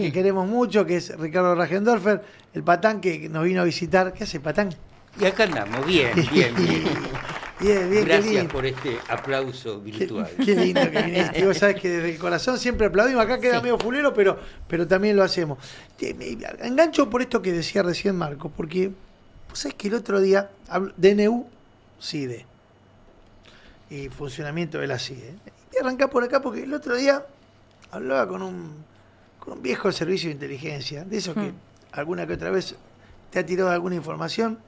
que queremos mucho, que es Ricardo Rajendorfer, el patán que nos vino a visitar. ¿Qué hace, patán? Y acá andamos, bien. Bien, Gracias por este aplauso virtual. Qué lindo que viniste. Y vos sabés que desde el corazón siempre aplaudimos. Acá queda medio fulero, pero también lo hacemos. Me engancho por esto que decía recién Marco, porque vos sabés que el otro día, DNU, CIDE, y funcionamiento de la CIDE. Y arrancá por acá porque el otro día hablaba con un viejo servicio de inteligencia, de esos que alguna que otra vez te ha tirado alguna información,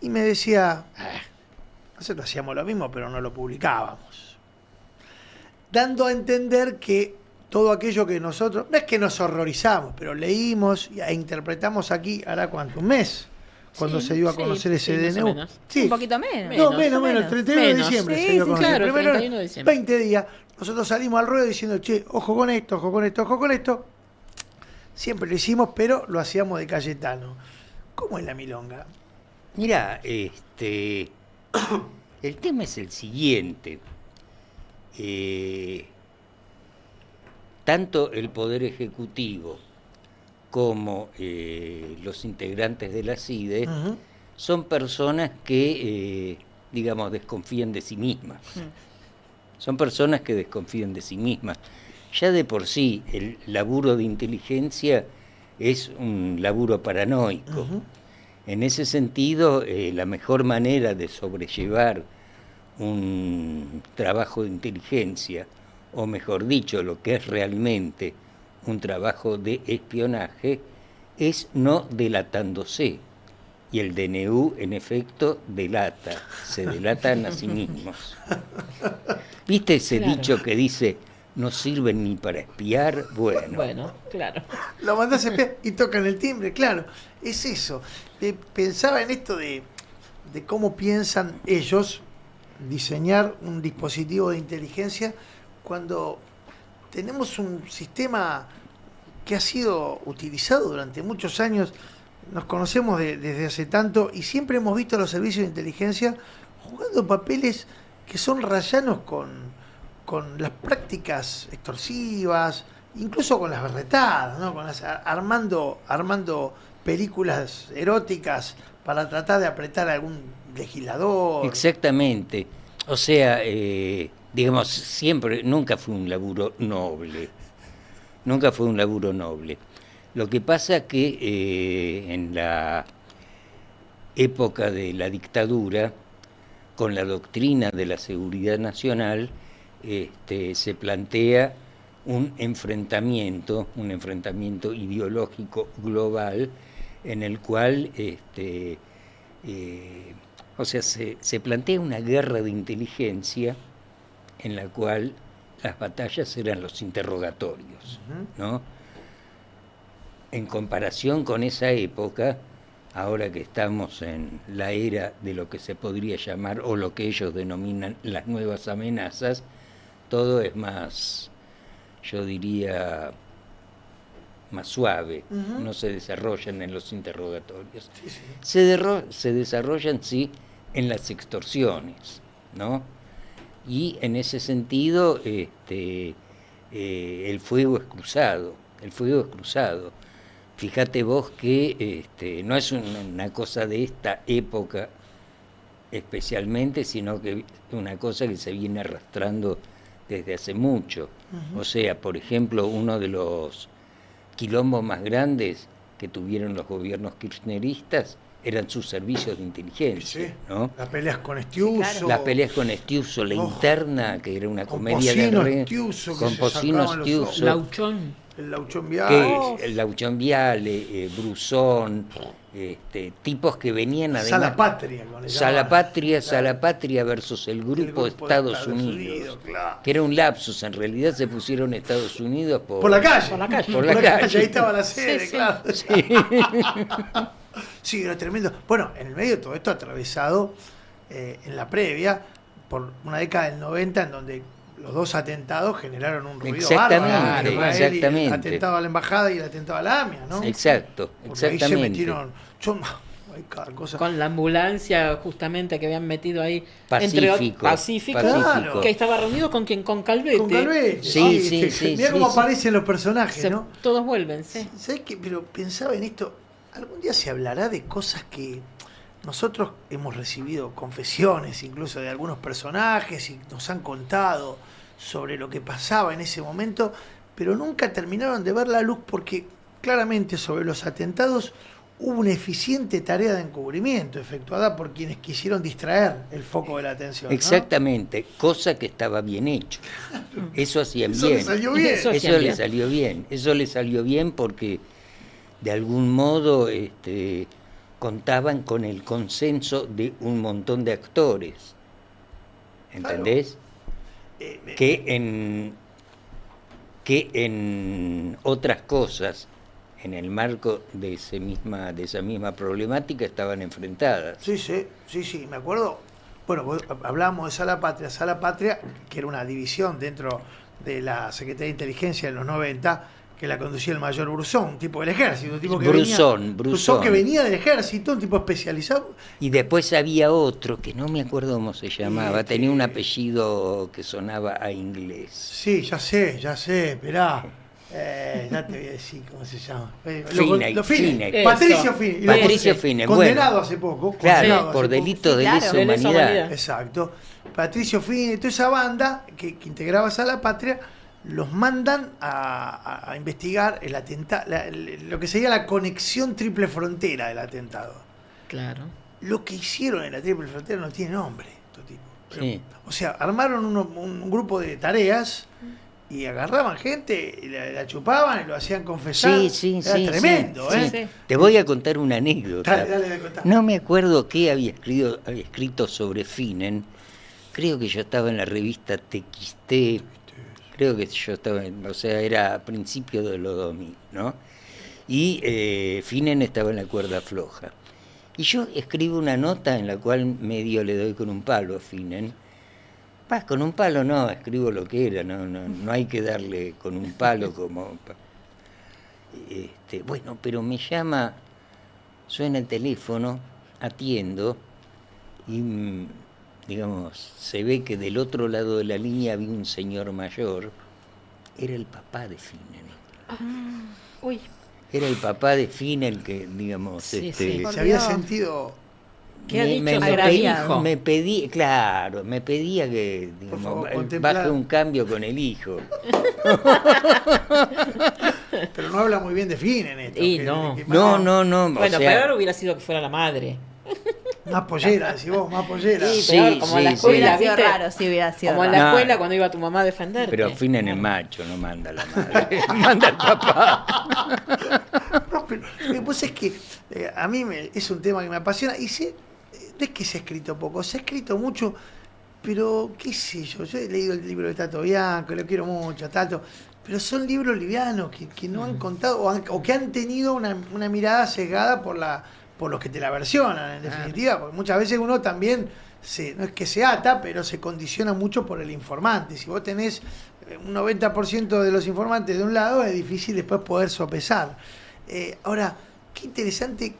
y me decía, nosotros hacíamos lo mismo, pero no lo publicábamos. Dando a entender que todo aquello que nosotros, no es que nos horrorizamos, pero leímos e interpretamos aquí, ¿hará cuánto? Un mes, cuando se dio a conocer ese DNU. Sí. Un poquito menos. No, menos, el 31 de diciembre se dio a conocer. Claro, Primero, 31 de diciembre. 20 días, nosotros salimos al ruedo diciendo, che, ojo con esto, ojo con esto, ojo con esto. Siempre lo hicimos, pero lo hacíamos de Cayetano. ¿Cómo es la milonga? Mirá, el tema es el siguiente. Tanto el Poder Ejecutivo como los integrantes de la CIDE son personas que, digamos, desconfían de sí mismas. Son personas que desconfían de sí mismas. Ya de por sí, el laburo de inteligencia es un laburo paranoico. En ese sentido, la mejor manera de sobrellevar un trabajo de inteligencia, o mejor dicho, lo que es realmente un trabajo de espionaje, es no delatándose. Y el DNU, en efecto, se delatan a sí mismos. ¿Viste ese dicho que dice, no sirven ni para espiar? Bueno, claro. Lo mandás a espiar y tocan el timbre, claro. Es eso. Pensaba en esto de cómo piensan ellos diseñar un dispositivo de inteligencia cuando tenemos un sistema que ha sido utilizado durante muchos años. Nos conocemos desde hace tanto y siempre hemos visto a los servicios de inteligencia jugando papeles que son rayanos con las prácticas extorsivas, incluso con las berretadas, ¿no? Armando películas eróticas para tratar de apretar a algún legislador. Exactamente. O sea, digamos, nunca fue un laburo noble. Nunca fue un laburo noble. Lo que pasa que en la época de la dictadura, con la doctrina de la seguridad nacional, se plantea un enfrentamiento ideológico global en el cual se plantea una guerra de inteligencia en la cual las batallas eran los interrogatorios, ¿no? En comparación con esa época, ahora que estamos en la era de lo que se podría llamar, o lo que ellos denominan las nuevas amenazas, todo es más, yo diría, más suave, no se desarrollan en los interrogatorios. Se desarrollan, sí, en las extorsiones, ¿no? Y en ese sentido, el fuego es cruzado. Fíjate vos que no es una cosa de esta época especialmente, sino que es una cosa que se viene arrastrando desde hace mucho. O sea, por ejemplo, uno de los quilombos más grandes que tuvieron los gobiernos kirchneristas eran sus servicios de inteligencia, ¿no? Las peleas con Estiuso. Las peleas con Estiuso, la interna, que era una comedia de red. Con Pocino Estiuso. El Lauchón Viale. El Lauchón Viale, Brusón, tipos que venían además. Salapatria versus el grupo Estados Unidos. Claro. Que era un lapsus, en realidad se pusieron Estados Unidos por la calle. Por la calle. Ahí estaba la sede, claro. Sí. Sí, era tremendo. Bueno, en el medio de todo esto atravesado en la previa por una década del 90 en donde los dos atentados generaron un ruido bárbaro. Exactamente. El atentado a la embajada y el atentado a la AMIA, ¿no? Exacto, porque exactamente. Ahí se metieron. hay cada cosa. Con la ambulancia justamente que habían metido ahí. Pacífico. Claro. Que estaba reunido con quien, con Calvete. Con Calvete. Sí, Mirá cómo aparecen los personajes, ¿no? Todos vuelven, sí. ¿Sabés qué? Pero pensaba en esto. ¿Algún día se hablará de cosas que nosotros hemos recibido confesiones incluso de algunos personajes y nos han contado sobre lo que pasaba en ese momento, pero nunca terminaron de ver la luz porque claramente sobre los atentados hubo una eficiente tarea de encubrimiento efectuada por quienes quisieron distraer el foco de la atención, ¿no? Exactamente, cosa que estaba bien hecho. Eso hacían Eso bien. le salió bien. Eso Eso le salió bien. Eso le salió bien porque de algún modo contaban con el consenso de un montón de actores. ¿Entendés? Que en otras cosas, en el marco de esa misma problemática, estaban enfrentadas. Sí, me acuerdo. Bueno, hablábamos de Sala Patria, que era una división dentro de la Secretaría de Inteligencia en los 90, que la conducía el mayor Brusón, un tipo del ejército, un tipo que Brusón. que venía del ejército, un tipo especializado. Y después había otro, que no me acuerdo cómo se llamaba, tenía un apellido que sonaba a inglés. Sí, ya sé, esperá. Ya te voy a decir cómo se llama. Finneck. Patricio Finneck. Patricio Finneck, condenado hace poco. Claro, por delito de lesa humanidad. Exacto. Patricio Finneck y toda esa banda que integraba Sala Patria, los mandan a investigar el atentado, lo que sería la conexión triple frontera del atentado. Claro. Lo que hicieron en la triple frontera no tiene nombre, estos tipos. Sí. O sea, armaron un grupo de tareas y agarraban gente y la chupaban y lo hacían confesar. Era tremendo, sí. ¿eh? Te voy a contar una anécdota. Dale, contá. No me acuerdo qué había escrito sobre Finneck. Creo que yo estaba en la revista TXT. Creo que yo estaba, era a principios de los 2000, ¿no? Y Finneck estaba en la cuerda floja. Y yo escribo una nota en la cual medio le doy con un palo a Finneck. Con un palo no, escribo lo que era, no hay que darle con un palo como... Bueno, pero me llama, suena el teléfono, atiendo y... digamos, se ve que del otro lado de la línea había un señor mayor, era el papá de Finneck. Uy. Era el papá de Finneck que, digamos, Sí. Se había sentido... ¿Qué ha dicho? me pedía que, digamos, favor, baje un cambio con el hijo. Pero no habla muy bien de Finneck esto. Y No. Bueno, peor hubiera sido que fuera la madre. Más pollera, decís vos, más pollera. Sí, peor, como en la escuela, Hubiera sido ¿viste? raro, sí, hubiera sido Como en raro. la escuela cuando iba tu mamá a defenderte. Pero Finneck es macho, no manda la madre, manda el papá. No, pero lo que pasa es que a mí es un tema que me apasiona y no es que se ha escrito poco, se ha escrito mucho, pero qué sé yo he leído el libro de Tato Bianco, lo quiero mucho, Tato, pero son libros livianos que no han contado o que han tenido una mirada sesgada por los que te la versionan, en definitiva, porque muchas veces uno también, no es que se ata, pero se condiciona mucho por el informante. Si vos tenés un 90% de los informantes de un lado, es difícil después poder sopesar. Ahora, qué interesante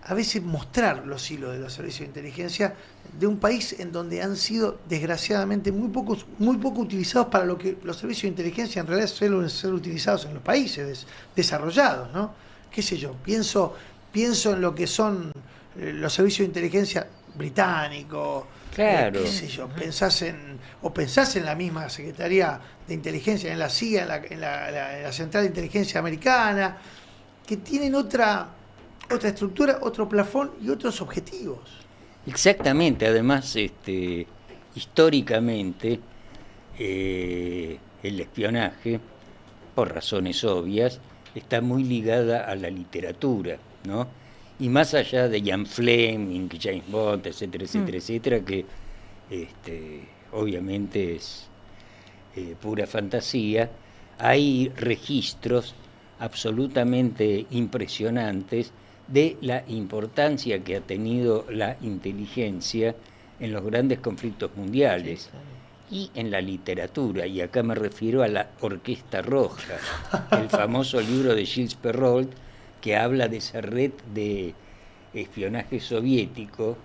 a veces mostrar los hilos de los servicios de inteligencia de un país en donde han sido desgraciadamente muy poco utilizados para lo que los servicios de inteligencia en realidad suelen ser utilizados en los países desarrollados, ¿no? Qué sé yo, pienso en lo que son los servicios de inteligencia británicos, Claro. qué sé yo, pensás en la misma Secretaría de Inteligencia, en la CIA, en la Central de Inteligencia Americana, que tienen otra estructura, otro plafón y otros objetivos. Exactamente, además, históricamente, el espionaje, por razones obvias, está muy ligada a la literatura, ¿no? Y más allá de Ian Fleming, James Bond, etcétera, etcétera, que obviamente es pura fantasía, hay registros absolutamente impresionantes de la importancia que ha tenido la inteligencia en los grandes conflictos mundiales. Sí, claro. Y en la literatura, y acá me refiero a la Orquesta Roja, el famoso libro de Gilles Perrault, que habla de esa red de espionaje soviético,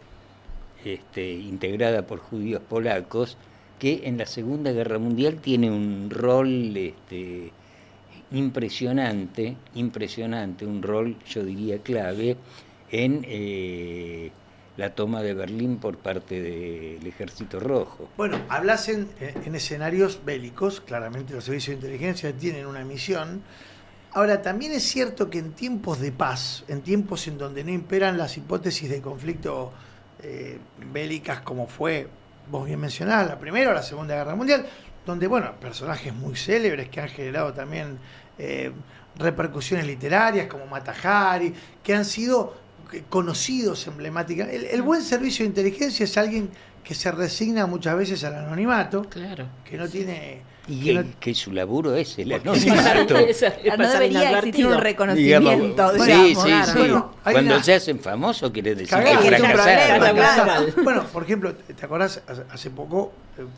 integrada por judíos polacos, que en la Segunda Guerra Mundial tiene un rol impresionante, un rol, yo diría, clave en la toma de Berlín por parte del Ejército Rojo. Bueno, hablas en escenarios bélicos, claramente los servicios de inteligencia tienen una misión. Ahora, también es cierto que en tiempos de paz, en tiempos en donde no imperan las hipótesis de conflicto bélicas como fue, vos bien mencionás, la Primera o la Segunda Guerra Mundial, donde, bueno, personajes muy célebres que han generado también repercusiones literarias como Mata Hari, que han sido conocidos emblemáticamente. El buen servicio de inteligencia es alguien que se resigna muchas veces al anonimato, claro, que no tiene... Y que su laburo es el anonimato. No debería existir un reconocimiento. Digamos, sí. Bueno, cuando se hacen famosos quiere decir que que fracasaron. Claro. Bueno, por ejemplo, ¿te acordás? Hace poco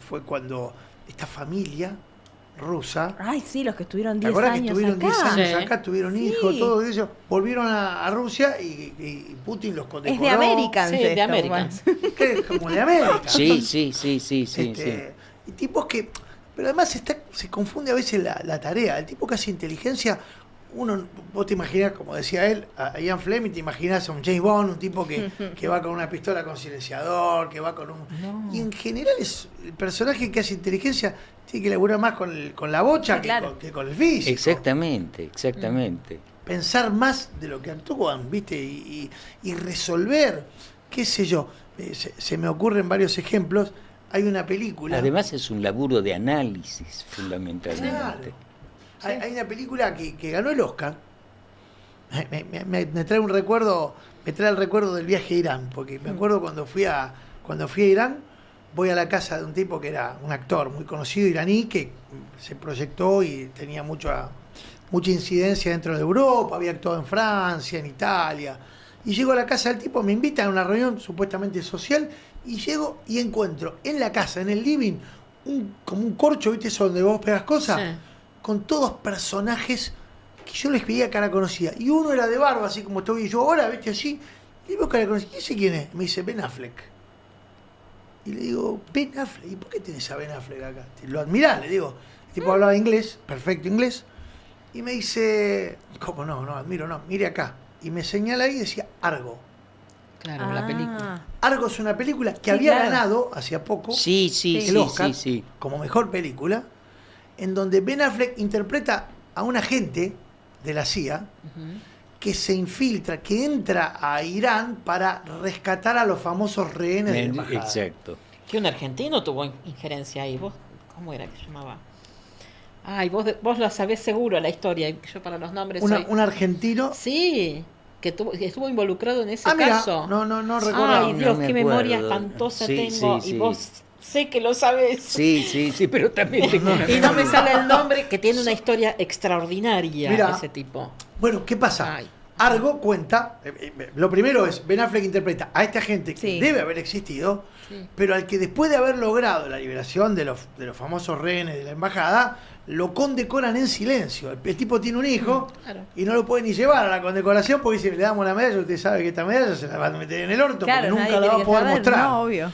fue cuando esta familia rusa... Ay, sí, los que estuvieron 10 ¿te acordás años que estuvieron 10 años Sí. acá, tuvieron hijos, todos ellos volvieron a Rusia y Putin los condecoró? Es de Americans. Sí, de Americans. Que es como de América. Sí. Y tipos que... Pero además se confunde a veces la tarea. El tipo que hace inteligencia, vos te imaginás, como decía él, a Ian Fleming, te imaginás a un James Bond, un tipo que va con una pistola con silenciador, que va con un... No. Y en general el personaje que hace inteligencia tiene que laburar más con la bocha, sí, claro, que con el físico. Exactamente. Pensar más de lo que actúan, ¿viste? Y resolver, qué sé yo. Se me ocurren varios ejemplos. Hay una película... Además es un laburo de análisis, fundamentalmente. Claro. Hay una película que ganó el Oscar. Me trae un recuerdo, el recuerdo del viaje a Irán, porque me acuerdo cuando fui a Irán, voy a la casa de un tipo que era un actor muy conocido iraní, que se proyectó y tenía mucha incidencia dentro de Europa, había actuado en Francia, en Italia. Y llego a la casa del tipo, me invitan a una reunión supuestamente social, y llego y encuentro en la casa, en el living, como un corcho, ¿viste eso donde vos pegas cosas? Sí. Con todos personajes que yo les veía cara conocida. Y uno era de barba, así como estoy yo ahora, ¿viste? Así. Y veo cara conocida. ¿Y ese quién es? Me dice Ben Affleck. Y le digo, Ben Affleck. ¿Y por qué tenés a Ben Affleck acá? Lo admirás, le digo. El tipo hablaba inglés, perfecto inglés. Y me dice, ¿cómo no? No, admiro, no. Mire acá. Y me señala ahí y decía Argo. Claro, la película. Argo es una película que había ganado hacía poco el Oscar como mejor película, en donde Ben Affleck interpreta a un agente de la CIA que se infiltra, que entra a Irán para rescatar a los famosos rehenes de la embajada. Exacto. Que un argentino tuvo injerencia ahí. ¿Vos cómo era que se llamaba? Ay, vos lo sabés seguro la historia. Yo para los nombres un argentino. Sí. Que estuvo involucrado en ese caso. No recuerdo. Ay, Dios, qué memoria espantosa tengo. Y vos sé que lo sabés. Sí, pero también tengo una y no me sale el nombre, que tiene una historia extraordinaria. Mirá, ese tipo. Bueno, ¿qué pasa? Argo cuenta, lo primero es, Ben Affleck interpreta a este agente que debe haber existido, pero al que después de haber logrado la liberación de los famosos rehenes de la embajada, lo condecoran en silencio. El tipo tiene un hijo y no lo puede ni llevar a la condecoración porque si le damos la medalla, usted sabe que esta medalla se la va a meter en el orto, porque nunca la va a poder mostrar. No, obvio.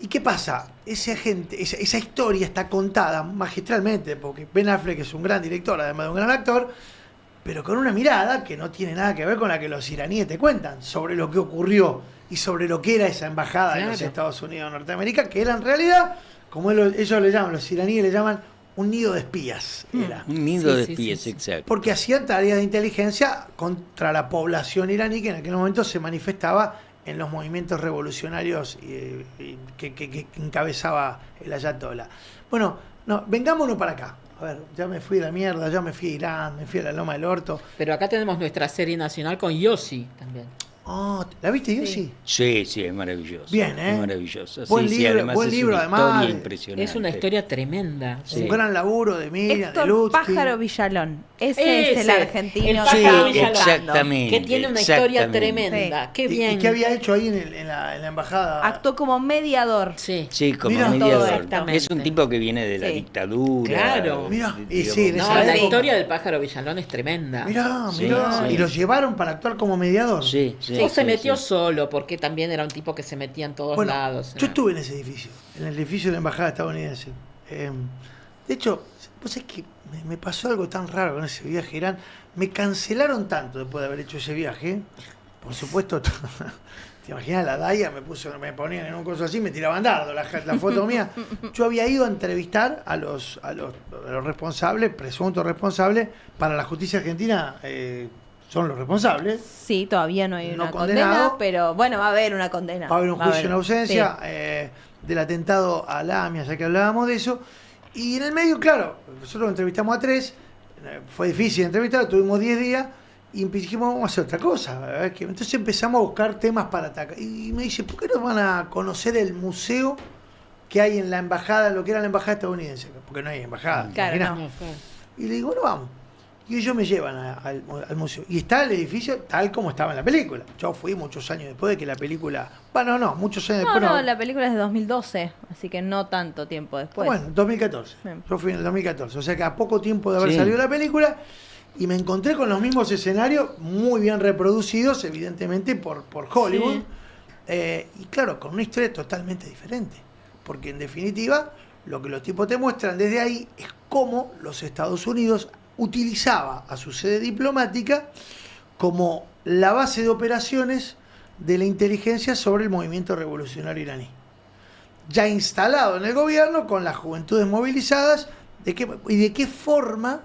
¿Y qué pasa? Ese agente, esa historia está contada magistralmente, porque Ben Affleck es un gran director, además de un gran actor, pero con una mirada que no tiene nada que ver con la que los iraníes te cuentan sobre lo que ocurrió y sobre lo que era esa embajada de los Estados Unidos de Norteamérica, que era en realidad, como ellos le llaman, los iraníes le llaman, un nido de espías. Era. Un nido de espías, exacto. Porque hacían tareas de inteligencia contra la población iraní, que en aquel momento se manifestaba en los movimientos revolucionarios que encabezaba el ayatollah. Bueno, vengámonos para acá. A ver, ya me fui a la mierda, ya me fui a Irán, me fui a la Loma del Orto. Pero acá tenemos nuestra serie nacional con Yossi también. Oh, ¿la viste yo? Sí. Sí, es maravilloso. Bien, ¿eh? Es maravilloso. Buen Sí, libro, además buen es libro, una además. historia impresionante. Es una historia tremenda. Sí. Un gran laburo de Miriam, de Héctor Lutfi. Pájaro Villalón. Ese es el argentino. El Sí, Pájaro Villalón, exactamente. que tiene una historia exactamente. tremenda. Sí. Qué ¿Y bien. qué había hecho ahí en la embajada? Actuó como mediador. Sí. Sí, como Mirá, mediador. exactamente. Es un tipo que viene de la Sí. dictadura. Claro. Mirá, y digamos. sí, en No, esa la época. historia del Pájaro Villalón es tremenda. Mirá, Sí, mirá. sí. Y lo llevaron para actuar como mediador. Sí. O se metió solo, porque también era un tipo que se metía en todos Bueno, lados. yo estuve en ese edificio, en el edificio de la embajada estadounidense. De hecho, vos sabés que me pasó algo tan raro con ese viaje, Irán. Me cancelaron tanto después de haber hecho ese viaje. Por supuesto, te imaginas la Daya, me ponían en un coso así, me tiraban dardo la foto mía. Yo había ido a entrevistar a los responsables, presuntos responsables, para la justicia argentina. Son los responsables. Sí, todavía no hay No una condenado. condena, pero bueno, va a haber una condena. Va a haber un juicio en ausencia Sí. del atentado a la AMIA, ya que hablábamos de eso. Y en el medio, claro, nosotros entrevistamos a 3, fue difícil entrevistar, tuvimos 10 días y dijimos, vamos a hacer otra cosa. ¿Verdad? Entonces empezamos a buscar temas para atacar. Y me dice, ¿por qué no van a conocer el museo que hay en la embajada, lo que era la embajada estadounidense? Porque no hay embajada. Claro, imaginás. No, claro. Y le digo, bueno, vamos. Y ellos me llevan al museo. Y está el edificio tal como estaba en la película. Yo fui muchos años después de que la película... Bueno, no, muchos años después. No, la película es de 2012, así que no tanto tiempo después. Bueno, 2014. Bien. Yo fui en el 2014. O sea que a poco tiempo de haber Sí. salido la película. Y me encontré con los mismos escenarios, muy bien reproducidos, evidentemente, por Hollywood. Y claro, con una historia totalmente diferente. Porque en definitiva, lo que los tipos te muestran desde ahí es cómo los Estados Unidos utilizaba a su sede diplomática como la base de operaciones de la inteligencia sobre el movimiento revolucionario iraní. Ya instalado en el gobierno, con las juventudes movilizadas, y de qué forma,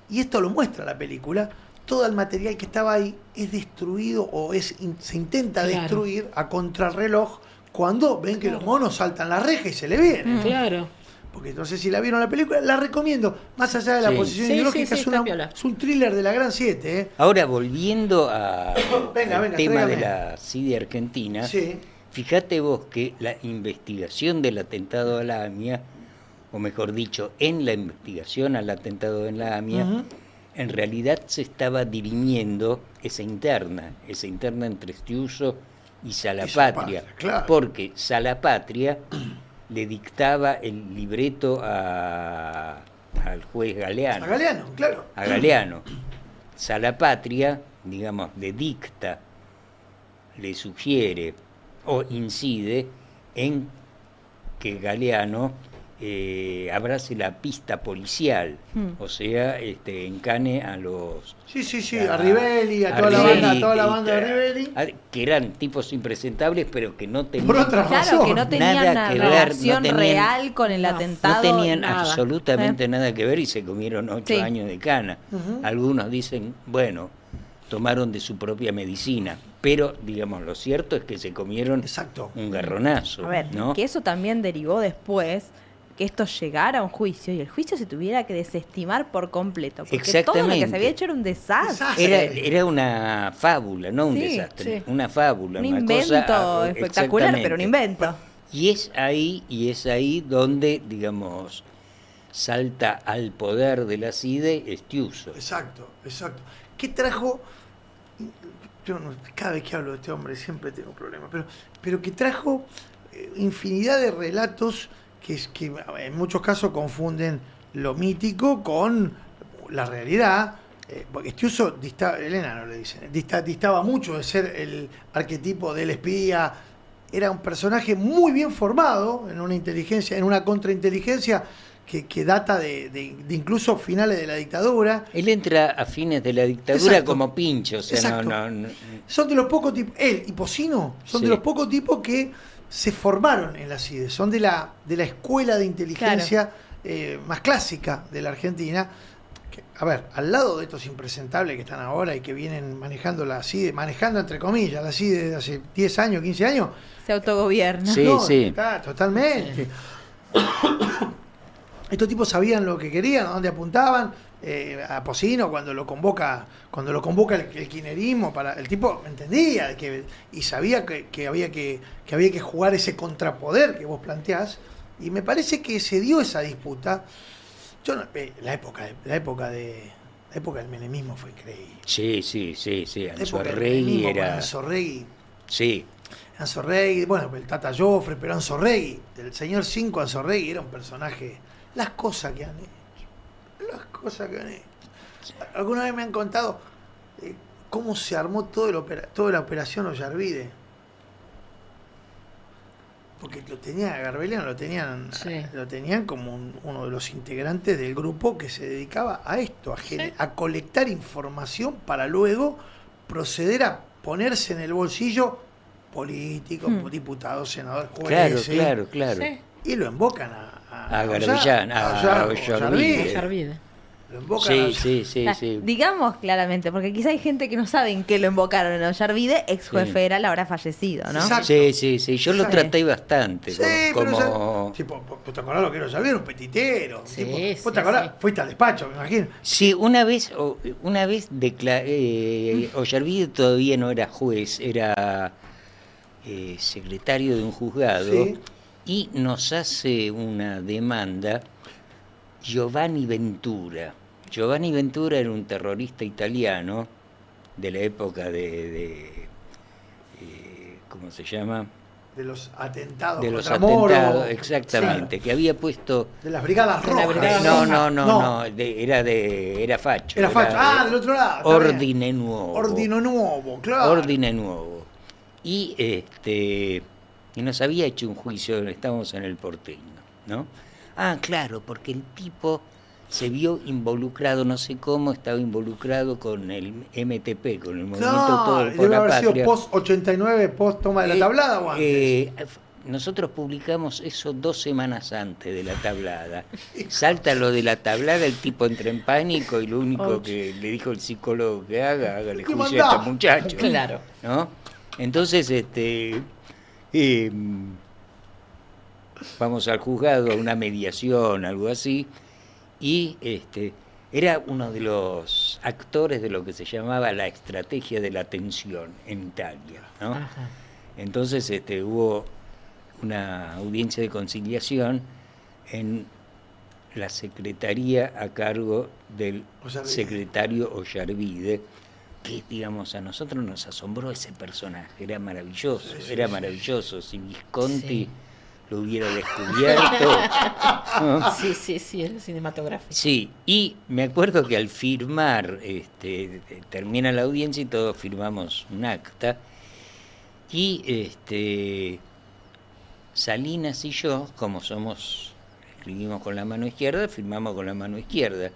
y esto lo muestra la película, todo el material que estaba ahí es destruido o se intenta Claro. destruir a contrarreloj cuando ven que los monos saltan la reja y se le vienen. Claro. Porque no sé si la vieron la película, la recomiendo. Más allá de la Sí. posición Sí, ideológica, sí, es, está piola. es un thriller de la Gran 7. ¿Eh? Ahora, volviendo al Venga, tema de tráigame. la CIDE argentina, Sí. fíjate vos que la investigación del atentado a la AMIA, o mejor dicho, en la investigación al atentado en la AMIA, Ujú. en realidad se estaba dirimiendo esa interna entre Estiuso y Salapatria, claro. porque Salapatria le dictaba el libreto al juez Galeano. A Galeano, claro. A Galeano. Salapatria, digamos, le dicta, le sugiere o incide en que Galeano abrace la pista policial, o sea, encane a los... Sí, a Rivelli, a toda la banda de Rivelli. Que eran tipos impresentables, pero que no tenían... Por otra Claro, razón. que no tenían Nada una que ver, relación no tenían- real con el no, atentado. No tenían nada. absolutamente nada que ver y se comieron 8 Sí. años de cana. Ujú. Algunos dicen, bueno, tomaron de su propia medicina, pero digamos, lo cierto es que se comieron Exacto. un garronazo. A ver, ¿no? que eso también derivó después que esto llegara a un juicio y el juicio se tuviera que desestimar por completo. Porque todo lo que Exactamente. se había hecho era un desastre. Desastre. Era una fábula, no un Sí, desastre, sí. una fábula. Un una invento cosa, espectacular, pero un exactamente. invento. Y es ahí donde, digamos, salta al poder de la CIDE Estiuso. Exacto. ¿Qué trajo? Yo cada vez que hablo de este hombre siempre tengo problemas, pero que trajo infinidad de relatos que en muchos casos confunden lo mítico con la realidad. Porque Estiuso, Elena no le dicen, distaba mucho de ser el arquetipo del espía. Era un personaje muy bien formado en una inteligencia, en una contrainteligencia que data de incluso finales de la dictadura. Él entra a fines de la dictadura Exacto. como Pincho, o sea, Exacto. no. Son de los pocos tipos, él y Pocino, son Sí. de los pocos tipos que se formaron en la CIDE, son de la escuela de inteligencia más clásica de la Argentina. Que, a ver, al lado de estos impresentables que están ahora y que vienen manejando la CIDE, manejando entre comillas la CIDE desde hace 10 años, 15 años, Se autogobierna. Sí, sí. está, totalmente. Estos tipos sabían lo que querían, a dónde apuntaban, a Pocino cuando lo convoca el kirchnerismo, el tipo entendía y sabía que había que jugar ese contrapoder que vos planteás, y me parece que se dio esa disputa. La época del menemismo fue increíble. Sí. Anzorregui era... Anzorregui. Sí. Anzorregui, bueno, el Tata Joffre, pero Anzorregui, el señor 5 Anzorregui era un personaje. Las cosas que han hecho. Alguna vez me han contado cómo se armó toda la operación Ollarvide. Porque a Garbeliano lo tenían como uno de los integrantes del grupo que se dedicaba a esto, a colectar información para luego proceder a ponerse en el bolsillo políticos, diputados, senadores, jueces. Claro. Sí. Y lo invocan A Garbellán, a Ollarvide. Ollarvide. Lo invocan Sí. Digamos claramente, porque quizá hay gente que no sabe en qué lo invocaron a Ollarvide, ex juez federal ahora fallecido, ¿no? Exacto. Sí. Yo lo traté bastante. Sí, como... ¿Te acordás lo que era Ollarvide? Era un petitero. Sí, ¿Vos te acordás? sí. Fuiste al despacho, me imagino. Sí, una vez Ollarvide todavía no era juez, era secretario de un juzgado, Sí. y nos hace una demanda Giovanni Ventura. Giovanni Ventura era un terrorista italiano de la época de ¿cómo se llama? De los atentados De los contra Moro. atentados, exactamente, que había puesto... De las brigadas De la rojas. brigada No, era facho. Era facho. Del otro lado. está bien. Ordine Nuovo. Ordino Nuovo, claro. Ordine Nuovo. Y nos había hecho un juicio, estábamos en el Porteño, ¿no? Claro, porque el tipo se vio involucrado, no sé cómo, estaba involucrado con el MTP, con el Movimiento por Debe la haber sido Patria. post 89, post toma de la tablada o antes. Nosotros publicamos eso 2 semanas antes de la tablada. Salta lo de la tablada, el tipo entra en pánico y lo único que le dijo el psicólogo que hágale ¿Qué juicio a mandá? este muchacho. Claro. ¿No? Entonces, vamos al juzgado, a una mediación, algo así, y era uno de los actores de lo que se llamaba la estrategia de la tensión en Italia, ¿no? Ajá. Entonces hubo una audiencia de conciliación en la secretaría a cargo del Ollarvide. secretario Ollarvide, que digamos a nosotros nos asombró ese personaje, era maravilloso, si Visconti Sí. lo hubiera descubierto. ¿No? Sí, era cinematográfico. Sí, y me acuerdo que al firmar, termina la audiencia y todos firmamos un acta, y Salinas y yo, como escribimos con la mano izquierda, firmamos con la mano izquierda,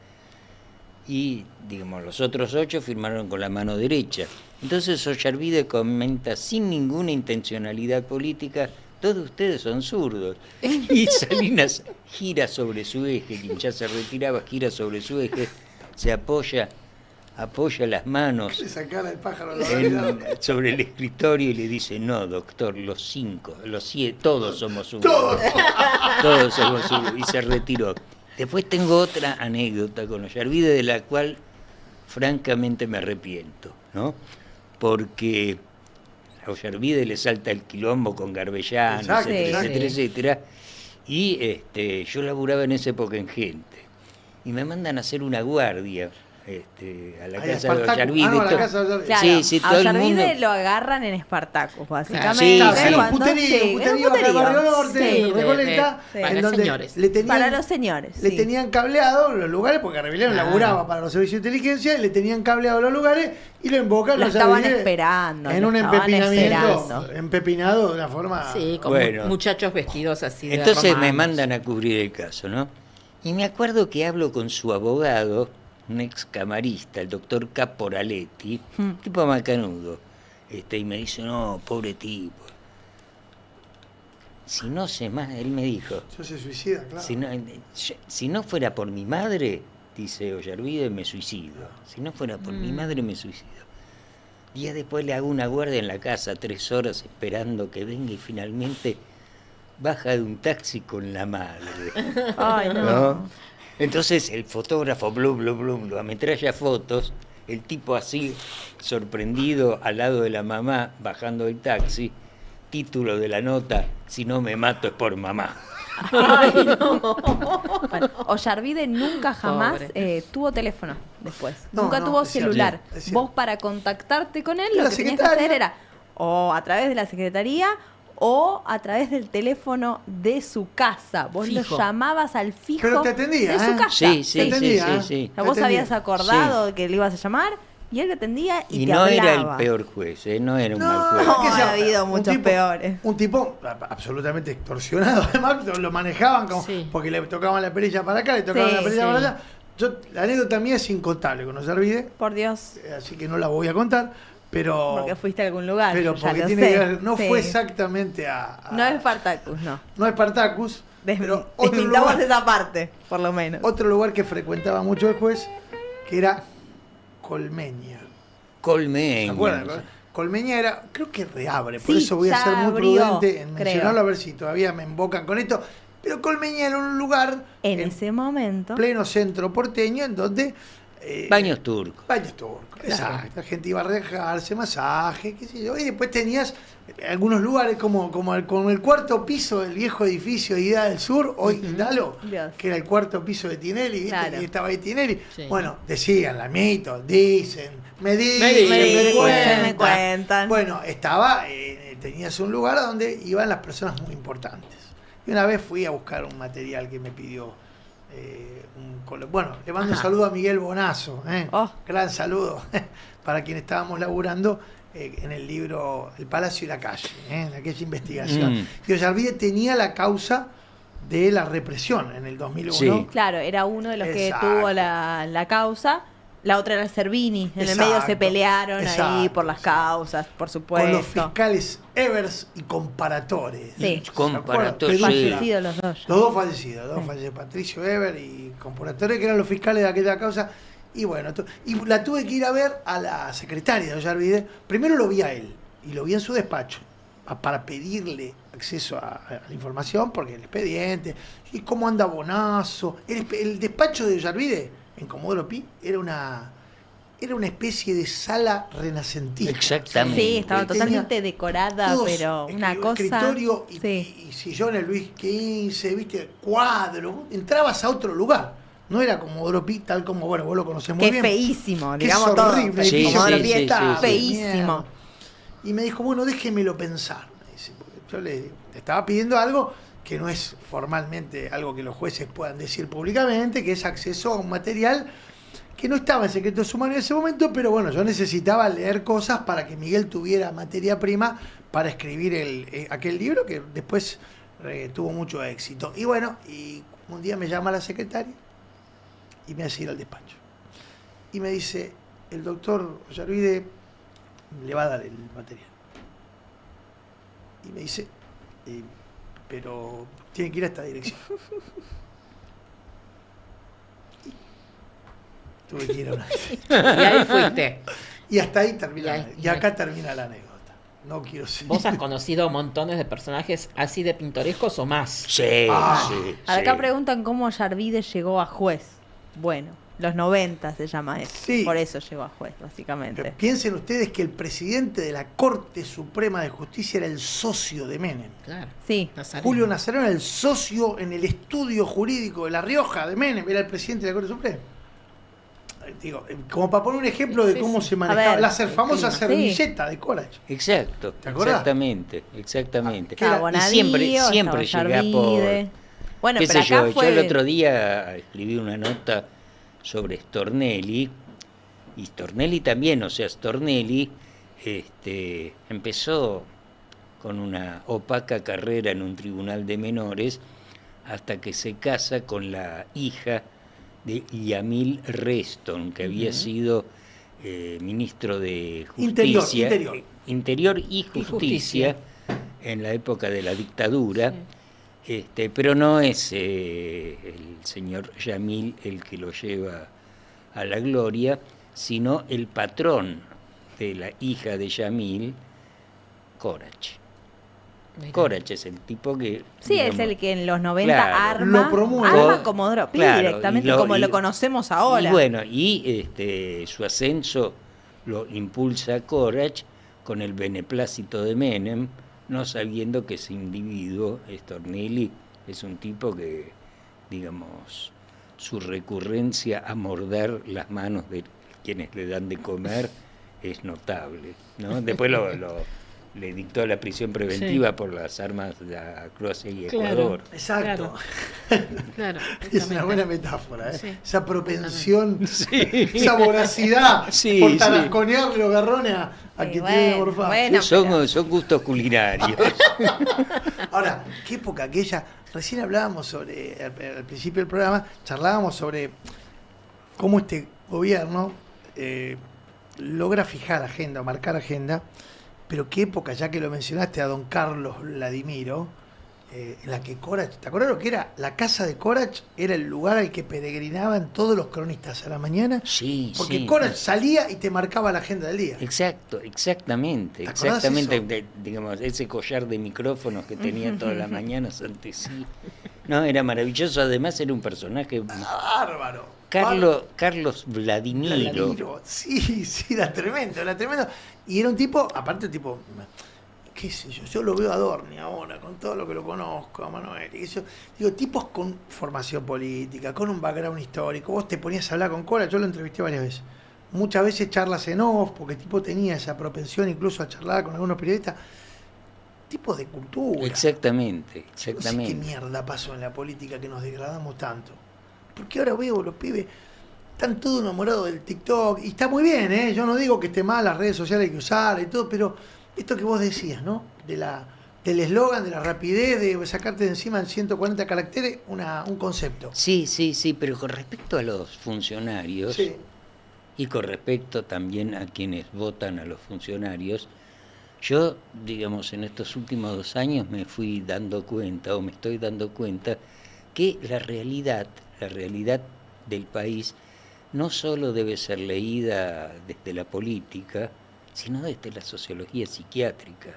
y digamos los otros 8 firmaron con la mano derecha. Entonces Ollarvide comenta sin ninguna intencionalidad política: todos ustedes son zurdos. Y Salinas gira sobre su eje, quien ya se retiraba, gira sobre su eje, se apoya las manos Esa cara del pájaro sobre el escritorio y le dice: no, doctor, los 7, todos somos zurdos. Todos somos zurdos. Y se retiró. Después tengo otra anécdota con Ollarvide de la cual francamente me arrepiento, ¿no? Porque a Ollarvide le salta el quilombo con Garbellán, Exacto, etcétera. Y yo laburaba en esa época en Gente. Y me mandan a hacer una guardia a la casa de Ollarvide. a la casa de Ollarvide. Claro, Sí, a todo el Ollarvide mundo... lo agarran en Espartacus, básicamente. Sí, Un puterío acá en Barrio Norte, Sí, en Recoleta, de- en para donde señores. le tenían, Para los señores. le sí. tenían cableado los lugares, porque Rebeliano Claro. laburaba para los servicios de inteligencia, y le tenían cableado los lugares y lo invocan. Lo los estaban Ollarvide esperando, en lo un estaban empepinamiento, esperando. empepinado de una forma... Sí, con Bueno. muchachos vestidos así de Entonces me romanos. mandan a cubrir el caso, ¿no? Y me acuerdo que hablo con su abogado, un ex camarista, el doctor Caporaletti, tipo macanudo, y me dice: no, pobre tipo. Si no se más, él me dijo, Yo se suicida, claro. si no fuera por mi madre, dice Ollarvide, me suicido. Si no fuera por mi madre, me suicido. Días después le hago una guardia en la casa, 3 horas esperando que venga, y finalmente baja de un taxi con la madre. Ay, no. ¿No? Entonces el fotógrafo, lo ametralla fotos, el tipo así, sorprendido, al lado de la mamá, bajando del taxi, título de la nota, si no me mato es por mamá. Ay, no. Bueno, Ollarvide nunca jamás Pobre. tuvo teléfono después. No, nunca no, tuvo es cierto, celular. es cierto. Vos para contactarte con él Y lo la que tenías que secretaria. hacer era o a través de la secretaría o a través del teléfono de su casa. Vos Fijo. lo llamabas al fijo Pero te atendía, de su ¿eh? casa. Sí, sí, Te sí, atendía, sí, ¿eh? sí. O sea, vos Te habías atendía. acordado que le ibas a llamar y él te atendía y Y te no hablaba. era el peor juez, no era un mal juez. No, que ha habido un muchos peores. Un tipo absolutamente extorsionado, además lo manejaban como, Sí. porque le tocaban la perilla para acá, le tocaban Sí, la perilla sí. para allá. La anécdota mía es incontable con Ollarvide, Por Dios, así que no la voy a contar, pero... porque fuiste a algún lugar. pero yo ya porque lo tiene sé. que ver, no Sí. fue exactamente a No es Spartacus, no. no es Spartacus, pero otro Desmintamos lugar, esa parte, por lo menos. otro lugar que frecuentaba mucho el juez, que era Colmeña. ¿Se Colmeña. acuerdan? Colmeña era, creo que reabre, por Sí, eso voy a ya ser muy abrió, prudente en creo. mencionarlo, a ver si todavía me embocan con esto. Pero Colmeña era un lugar En ese momento. pleno centro porteño en donde... Baños turcos. Baños turcos, exacto. La gente iba a relajarse, masaje, qué sé yo. Y después tenías algunos lugares como el cuarto piso del viejo edificio de Idea del Sur, hoy Indalo, Dios. que era el cuarto piso de Tinelli, ¿viste? Claro. Y estaba ahí Tinelli. Sí. Bueno, decían, la mito, dicen, me dicen, Me me cuentan. Bueno, estaba, tenías un lugar donde iban las personas muy importantes. Y una vez fui a buscar un material que me pidió bueno, le mando un saludo a Miguel Bonazo, Oh. gran saludo para quien estábamos laburando en el libro El Palacio y la Calle, en aquella investigación. Y Ollarvide tenía la causa de la represión en el 2001. Sí. Claro, era uno de los que Exacto. tuvo la causa. La otra era Servini. En el Exacto. medio se pelearon ahí Exacto, por las exacto. causas, por Con supuesto. los fiscales Evers y Comparatores. Sí. Comparatores, ¿Se acuerdan? sí. Fallecidos los dos. Los dos fallecidos, Patricio Ever y Comparatore, que eran los fiscales de aquella causa. Y bueno, y la tuve que ir a ver a la secretaria de Ollarvide. Primero lo vi a él, y lo vi en su despacho, para pedirle acceso a la información, porque el expediente, y cómo anda Bonazo. El despacho de Ollarvide, en Comodoro Pi, era una especie de sala renacentista. Exactamente. Sí, estaba Él tenía totalmente decorada, todos pero una cosa. escritorio y, Sí. y sillones Luis XV, viste, cuadro. Entrabas a otro lugar. No era como Oropi, tal como, bueno, vos lo conocés muy Qué bien. feísimo, Que digamos es todo. horrible. Sí, edificio sí, que sí, está sí. Feísimo. mierda. Y me dijo, bueno, déjemelo pensar. Me dice, porque yo le estaba pidiendo algo que no es formalmente algo que los jueces puedan decir públicamente, que es acceso a un material que no estaba en secreto sumario en ese momento, pero bueno, yo necesitaba leer cosas para que Miguel tuviera materia prima para escribir aquel libro que después tuvo mucho éxito. Y bueno, y un día me llama la secretaria y me hace ir al despacho. Y me dice, el doctor Ollarvide le va a dar el material. Y me dice, pero tiene que ir a esta dirección. Tuve que ir a una... Y ahí fuiste. Y hasta ahí termina. Y Y acá termina la anécdota. No quiero seguir. Vos has conocido montones de personajes así de pintorescos o más. Sí, Ah. sí. Acá sí. preguntan cómo Ollarvide llegó a juez. Bueno, los 90 se llama eso. Sí. Por eso llegó a juez, Pero básicamente. piensen ustedes que el presidente de la Corte Suprema de Justicia era el socio de Menem. Claro. Sí. Nazareno. Julio Nazareno era el socio en el estudio jurídico de La Rioja de Menem, era el presidente de la Corte Suprema. Digo, como para poner un ejemplo de Sí, cómo sí. se manejaba ver, la famosa sí. servilleta de Corach. Exacto, ¿Te acordás? exactamente. Estaba Y Bonadío, siempre estaba llega por... Ollarvide. Bueno, qué pero sé acá yo, fue... yo el otro día escribí una nota sobre Stornelli, y Stornelli también, o sea, Stornelli empezó con una opaca carrera en un tribunal de menores hasta que se casa con la hija de Yamil Reston, que había sido ministro de Justicia, Interior y Justicia en la época de la dictadura. Pero no es el señor Yamil el que lo lleva a la gloria, sino el patrón de la hija de Yamil, Corach. Mirá. Corach es el tipo que... Sí, es digamos, el que en los 90 claro, arma, lo promueve. arma como droga, Claro, directamente, y como lo conocemos ahora. Y bueno, su ascenso lo impulsa Corach con el beneplácito de Menem, no sabiendo que ese individuo, Stornelli, es un tipo que, digamos, su recurrencia a morder las manos de quienes le dan de comer es notable, ¿no? Después le dictó la prisión preventiva por las armas de Croacia y Claro. Ecuador. Exacto. Claro, Es una buena metáfora, ¿eh? Sí. Esa propensión, esa voracidad Sí, por sí. tarasconear los garrones a que tiene morfado. bueno. Son gustos culinarios. Ahora, qué época aquella. Recién hablábamos sobre, al principio del programa, charlábamos sobre cómo este gobierno logra fijar agenda, o marcar agenda, pero qué época, ya que lo mencionaste a don Carlos Vladimiro, en la que Corach, ¿te acuerdas lo que era? La casa de Corach era el lugar al que peregrinaban todos los cronistas a la mañana, Sí, porque sí. Corach salía y te marcaba la agenda del día. Exactamente, ¿Te acordás exactamente, eso? digamos, ese collar de micrófonos que tenía todas las mañanas ante sí. No, era maravilloso, además era un personaje, Bárbaro. Carlos Vladimiro. Vladimiro. Sí, era tremendo, Y era un tipo, aparte un tipo, qué sé yo lo veo a Adorni ahora, con todo lo que lo conozco, a Manuel, y eso, digo, tipos con formación política, con un background histórico. Vos te ponías a hablar con Cora, yo lo entrevisté varias veces. Muchas veces charlas en off, porque el tipo tenía esa propensión incluso a charlar con algunos periodistas. Tipos de cultura. Exactamente, No sé qué exactamente. mierda pasó en la política que nos degradamos tanto. Porque ahora veo los pibes, están todos enamorados del TikTok, y está muy bien, ¿eh? Yo no digo que esté mal, las redes sociales hay que usar y todo, pero esto que vos decías, ¿no? Del eslogan, de la rapidez, de sacarte de encima en 140 caracteres un concepto. Sí, pero con respecto a los funcionarios Sí. y con respecto también a quienes votan a los funcionarios, yo, digamos, en estos últimos 2 años me estoy dando cuenta que la realidad del país no solo debe ser leída desde la política, sino desde la sociología psiquiátrica.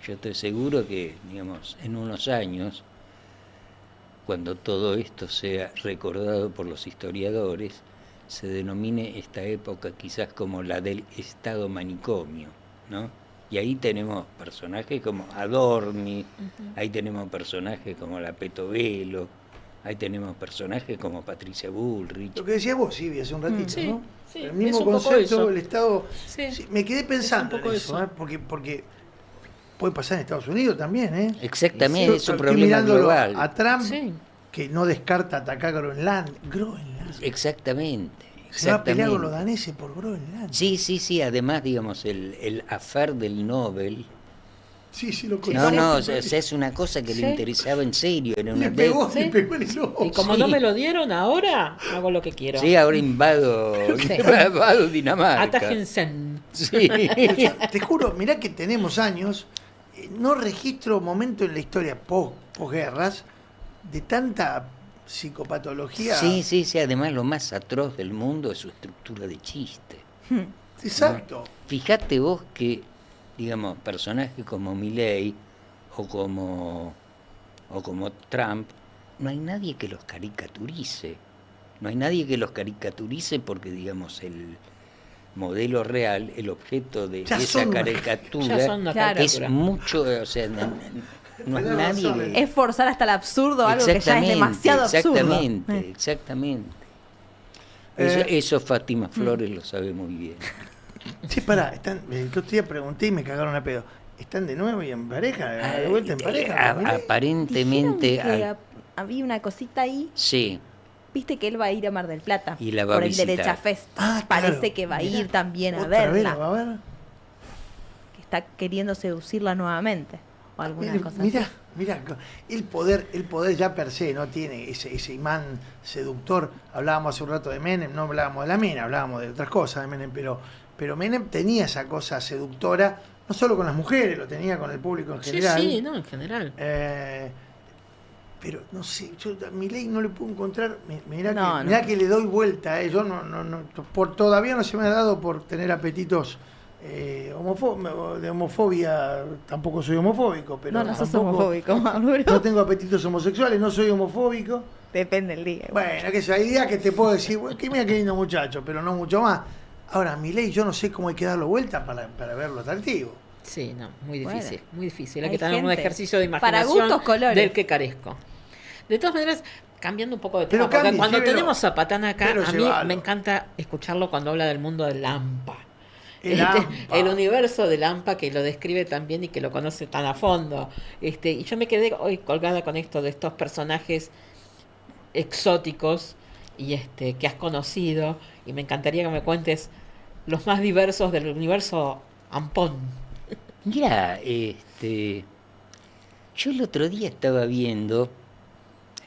Yo estoy seguro que, digamos, en unos años, cuando todo esto sea recordado por los historiadores, se denomine esta época quizás como la del estado manicomio, ¿no? Y ahí tenemos personajes como Adorni, ahí tenemos personajes como la Petovelo, ahí tenemos personajes como Patricia Bullrich. Lo que decías vos, Silvia, hace un ratito, Sí, ¿no? sí, El es mismo un poco concepto, eso. el Estado. Sí, Sí, me quedé pensando es un poco en eso, eso. ¿eh? Porque puede pasar en Estados Unidos también, ¿eh? Exactamente, es un Estoy problema mirándolo global. a Trump, Sí. que no descarta atacar Groenlandia. Exactamente. Se va a pelear con los daneses por Groenlandia. Sí, además, digamos, el afer del Nobel. Sí, lo No, conozco. o sea, es una cosa que Sí. le interesaba en serio. Era una Le pegó Sí. en el ojo. Y como Sí. no me lo dieron ahora, hago lo que quiero. Sí, ahora invado Dinamarca. Atájense. Sí. Te juro, mirá que tenemos años, no registro momento en la historia posguerras de tanta psicopatología. Sí, además lo más atroz del mundo es su estructura de chiste. Exacto. Fíjate vos que, digamos, personajes como Milei o como Trump, no hay nadie que los caricaturice. Porque, digamos, el modelo real, el objeto de Ya esa son una- caricatura Ya son una Claro. es caricatura. mucho, o sea, no es Tenés nadie. razón. Es forzar hasta el absurdo algo que ya es demasiado absurdo. Exactamente. Eh, Eso Fátima Flores lo sabe muy bien. Sí, pará, el otro día pregunté y me cagaron a pedo. ¿Están de nuevo y en pareja? ¿De vuelta en pareja? Aparentemente, Dijeron que había una cosita ahí. sí. Viste que él va a ir a Mar del Plata Y la va a por el visitar. Derecha Fest. Ah, Parece claro. que va a Mirá, ir también a ¿Otra vez la verla. va a ver? Que está queriendo seducirla nuevamente. O alguna cosa Mirá, así. mirá, el poder ya per se no tiene ese imán seductor. Hablábamos hace un rato de Menem, no hablábamos de la mina, hablábamos de otras cosas de Menem, pero Menem tenía esa cosa seductora, no solo con las mujeres, lo tenía con el público en general. Sí, no, en general. Pero no sé, yo a Milei no le puedo encontrar. Mirá, No. que le doy vuelta, yo no, todavía no se me ha dado por tener apetitos de homofobia, tampoco soy homofóbico, pero No sos tampoco- homofóbico, Maduro. No tengo apetitos homosexuales, no soy homofóbico. Depende del día. igual. Bueno, que sea, hay días que te puedo decir, bueno, que mira qué lindo muchacho, pero no mucho más. Ahora, Milei, yo no sé cómo hay que darlo vuelta para verlo atractivo. Sí, no, muy Bueno. difícil, muy difícil. Hay Hay que tener un gente. ejercicio de Para imaginación gustos, colores. del que carezco. De todas maneras, cambiando un poco de Pero tema, porque cambie, cuando llévelo. tenemos a Patán acá, Pero a mí llévalo. me encanta escucharlo cuando habla del mundo del Lampa. El Lampa. El universo del Lampa, que lo describe tan bien y que lo conoce tan a fondo. Y yo me quedé hoy colgada con esto de estos personajes exóticos y que has conocido, y me encantaría que me cuentes los más diversos del universo Ampón. Mira, yo el otro día estaba viendo,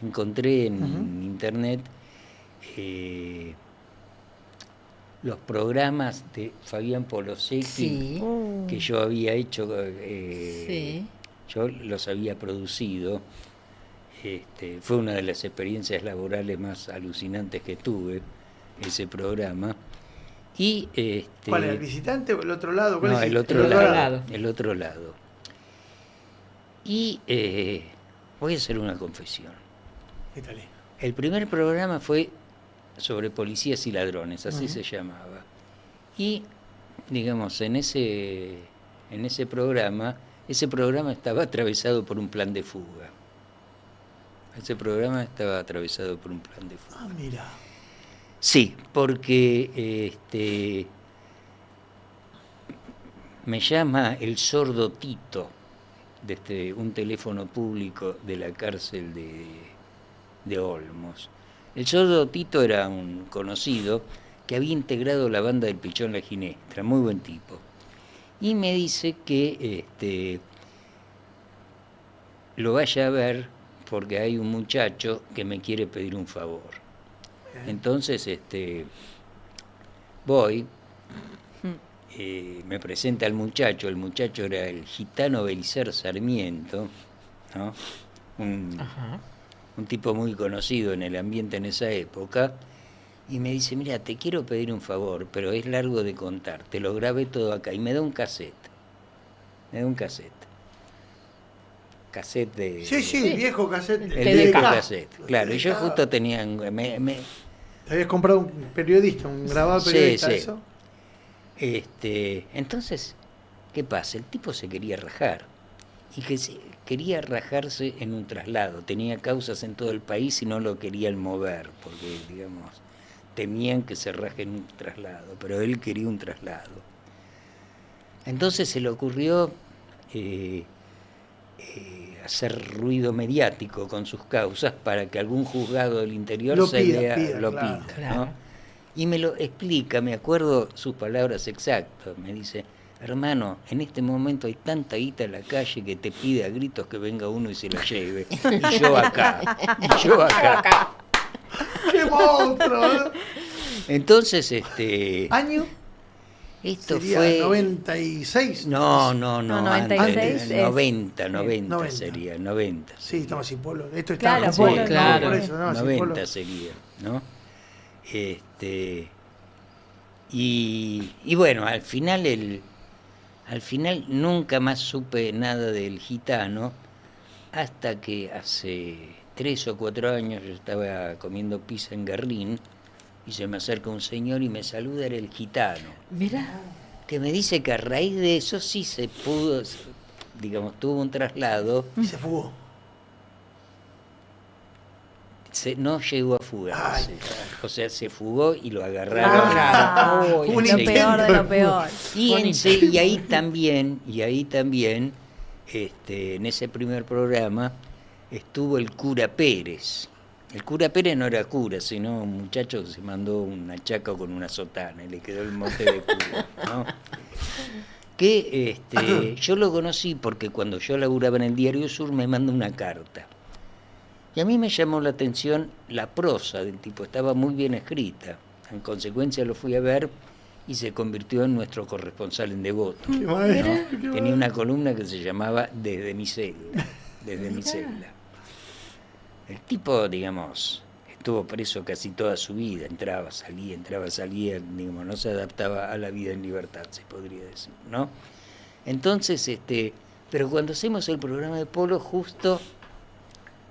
encontré en internet los programas de Fabián Polosecchi Sí. que yo había hecho, Sí. yo los había producido. Fue una de las experiencias laborales más alucinantes que tuve, ese programa. Y ¿Cuál es el visitante o el otro lado? ¿Cuál no, es el otro El otro lado, lado. el otro lado. Y voy a hacer una confesión. Ítale. El primer programa fue sobre policías y ladrones, así se llamaba. Y, digamos, en ese programa, ese programa estaba atravesado por un plan de fuga. Ese programa estaba atravesado por un plan de fuga. Ah, mira. Sí, porque me llama el sordo Tito, desde un teléfono público de la cárcel de Olmos. El sordo Tito era un conocido que había integrado la banda del Pichón La Ginestra, muy buen tipo. Y me dice que lo vaya a ver porque hay un muchacho que me quiere pedir un favor. Entonces voy, me presenta al muchacho, el muchacho era el gitano Belicer Sarmiento, ¿no? Ajá. Un tipo muy conocido en el ambiente en esa época, y me dice, mira, te quiero pedir un favor, pero es largo de contar, te lo grabé todo acá, y me da un cassette, cassette de... Sí, Sí. viejo cassette. El TDK. viejo cassette, claro, y yo justo tenía... Te habías comprado un periodista, un grabado Sí, periodista, sí. eso. Entonces, ¿qué pasa? El tipo se quería rajar, y quería rajarse en un traslado, tenía causas en todo el país y no lo querían mover, porque, digamos, temían que se raje en un traslado, pero él quería un traslado. Entonces se le ocurrió hacer ruido mediático con sus causas para que algún juzgado del interior Lo lo pida, pida, claro. ¿no? Y me lo explica, me acuerdo sus palabras exactas, me dice, hermano, en este momento hay tanta guita en la calle que te pide a gritos que venga uno y se la lleve. Y yo acá. ¡Qué monstruo! ¿eh? Entonces, ¿Año? esto Sería fue... 96. No, No, antes, 96 es- 90 90. sería, 90. Sí, estamos sin polo. Esto está Claro, con Polo, claro. Por eso, no, sin 90 polo. sería, ¿no? Y bueno, al final nunca más supe nada del gitano, hasta que hace 3 o 4 años yo estaba comiendo pizza en Guerrín y se me acerca un señor y me saluda, era el gitano, Mira, que me dice que a raíz de eso sí se pudo, digamos, tuvo un traslado. Y se fugó. No llegó a fugarse. Ay, O sea, se fugó y lo agarraron. Ah, Fue un lo peor de lo intento. peor. Y ahí también, en ese primer programa, estuvo el cura Pérez. El cura Pérez no era cura, sino un muchacho que se mandó una chaca con una sotana y le quedó el mote de cura, ¿no? Que yo lo conocí porque cuando yo laburaba en el Diario Sur me mandó una carta. Y a mí me llamó la atención la prosa del tipo, estaba muy bien escrita. En consecuencia lo fui a ver y se convirtió en nuestro corresponsal en Devoto. Qué maestro, qué Tenía maestro. una columna que se llamaba Desde mi celda. El tipo, digamos, estuvo preso casi toda su vida, entraba, salía, digamos, no se adaptaba a la vida en libertad, se podría decir, ¿no? Entonces, pero cuando hacemos el programa de Polo, justo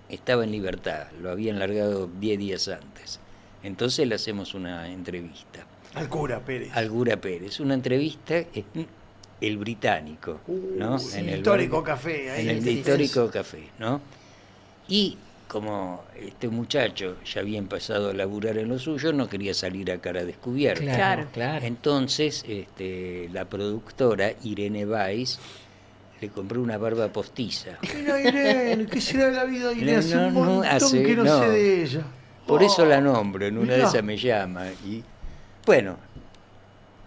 estaba en libertad, lo habían largado 10 días antes. Entonces le hacemos una entrevista. Al cura Pérez. Al cura Pérez, una entrevista en El Británico, ¿no? Sí, en el histórico café. Ahí en el histórico café, ¿no? Y como este muchacho ya había empezado a laburar en lo suyo, no quería salir a cara descubierta. Claro, claro. Entonces, la productora Irene Weiss le compró una barba postiza. Mira, Irene, ¿qué será de la vida de Irene? Hace un montón que no no. sé de ella. Por eso la nombro, en una de mirá. esas me llama. Y bueno,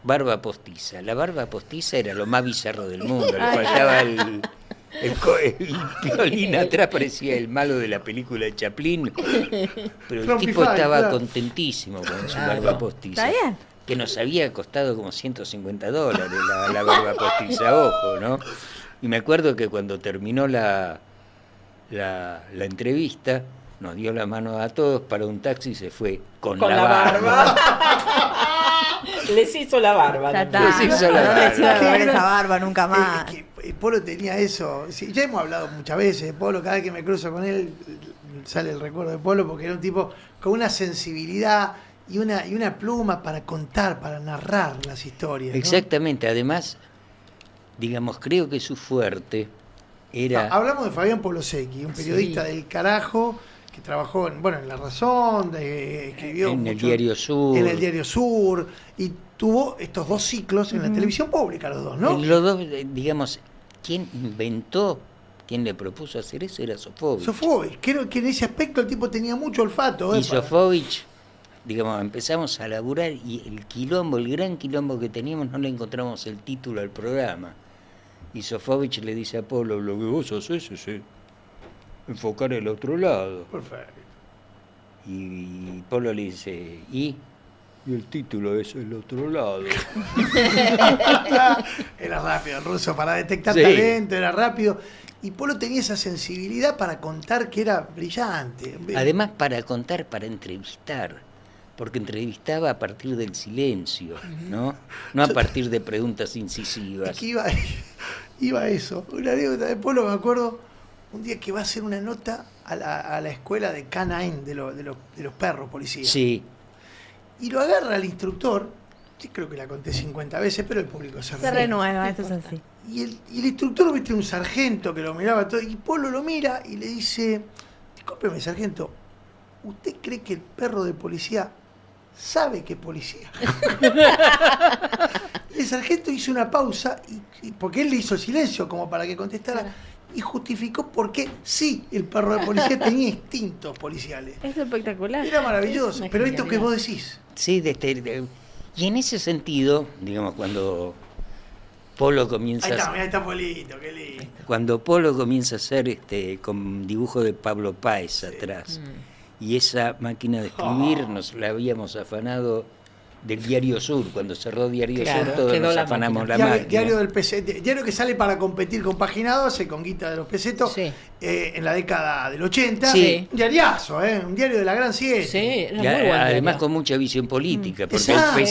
barba postiza. La barba postiza era lo más bizarro del mundo. Le faltaba el violín atrás, parecía el malo de la película de Chaplin. Pero el Trumpify, tipo estaba claro. contentísimo con su Claro. barba postiza. ¿Está bien? Que nos había costado como $150 la barba postiza, ojo, ¿no? Y me acuerdo que cuando terminó la entrevista, nos dio la mano a todos para un taxi y se fue con Con la la barba. Les hizo la barba. Ya también. está. Sí, hizo la No barba. les iba a ver esa barba nunca más. Polo tenía eso. Sí, ya hemos hablado muchas veces de Polo. Cada vez que me cruzo con él sale el recuerdo de Polo porque era un tipo con una sensibilidad y una pluma para contar, para narrar las historias, ¿no? Exactamente, además, digamos, creo que su fuerte era... Hablamos de Fabián Polosecchi, un periodista Sí. del carajo que trabajó en La Razón, escribió en el mucho Diario Sur. en el Diario Sur y tuvo estos 2 ciclos en la televisión pública, los dos, ¿no? Los dos, digamos, quien inventó, quien le propuso hacer eso era Sofovich. Sofovich, creo que en ese aspecto el tipo tenía mucho olfato. Y para- Sofovich, digamos, empezamos a laburar y el gran quilombo que teníamos, no le encontramos el título al programa. Y Sofovich le dice a Polo, lo que vos haces es enfocar el otro lado. Perfecto. Y Polo le dice, ¿y? Y el título es el otro lado. Era rápido el ruso para detectar Sí. talento, era rápido. Y Polo tenía esa sensibilidad para contar que era brillante. Además, para contar, para entrevistar, porque entrevistaba a partir del silencio, ¿no? No a partir de preguntas Es incisivas. que iba a eso. Una anécdota de Polo, me acuerdo, un día que va a hacer una nota a la escuela de Canine, de los perros policías. Sí, Y lo agarra el instructor, sí, creo que la conté 50 veces, pero el público se Se renueva, esto es así. Y el instructor, viste, un sargento que lo miraba todo, y Polo lo mira y le dice, discúlpeme, sargento, ¿usted cree que el perro de policía sabe que es policía? El sargento hizo una pausa, porque él le hizo el silencio como para que contestara, Claro. y justificó por qué sí el perro de policía tenía instintos policiales. Es espectacular. Era maravilloso, Es una pero esto que genialidad. vos decís, sí, y en ese sentido, digamos, cuando Polo comienza ahí está Polito, qué lindo. cuando Polo comienza a hacer con dibujo de Pablo Páez atrás, y esa máquina de escribir nos la habíamos afanado del Diario Sur, cuando cerró Diario Claro, Sur todos quedó nos la afanamos la máquina. máquina. Diario del pesete, diario que sale para competir con Página 12, con guita de los pesetos, Sí. en la década del 80. Sí. Un diariazo, un diario de la Gran 7. Sí, era Y muy buen además diario. con mucha visión política, porque Exacto. el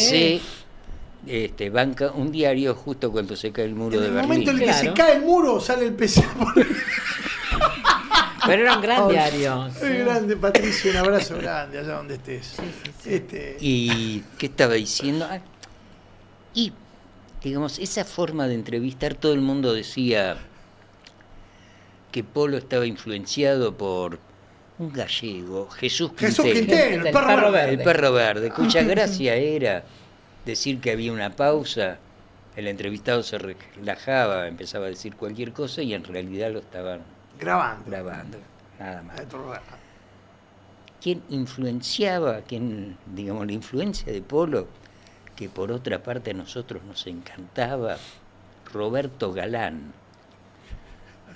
PC banca un diario justo cuando se cae el muro En de el Berlín. momento en el que se Claro. cae el muro, sale el PC. Pero era un gran Oh, diario. sí. Muy grande, Patricio, un abrazo grande allá donde estés. Sí, sí, sí. ¿Y qué estaba diciendo? Y, digamos, esa forma de entrevistar, todo el mundo decía que Polo estaba influenciado por un gallego, Jesús Jesús Quintero. Quintero, el Del perro perro verde. El perro verde, cuya gracia era decir que había una pausa, el entrevistado se relajaba, empezaba a decir cualquier cosa y en realidad lo estaban Grabando. grabando, nada más. ¿Quién? ¿Quién influenciaba, digamos, la influencia de Polo, que por otra parte a nosotros nos encantaba? Roberto Galán.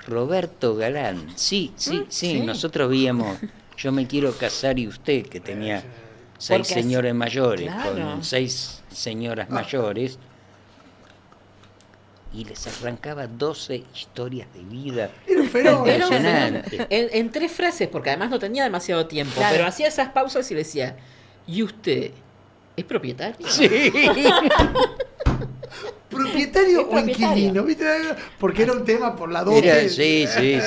Roberto Galán, sí, sí. nosotros veíamos Yo me quiero casar y usted, que tenía 6 Porque señores mayores, claro. con 6 señoras mayores. y les arrancaba 12 historias de vida. Era un fenómeno. Impresionante. En 3 frases, porque además no tenía demasiado tiempo, Claro. pero hacía esas pausas y le decía, ¿y usted es propietario? Sí. ¿Propietario o Propietario. inquilino? ¿Viste? Porque era un tema por la dote. Era- sí. Y que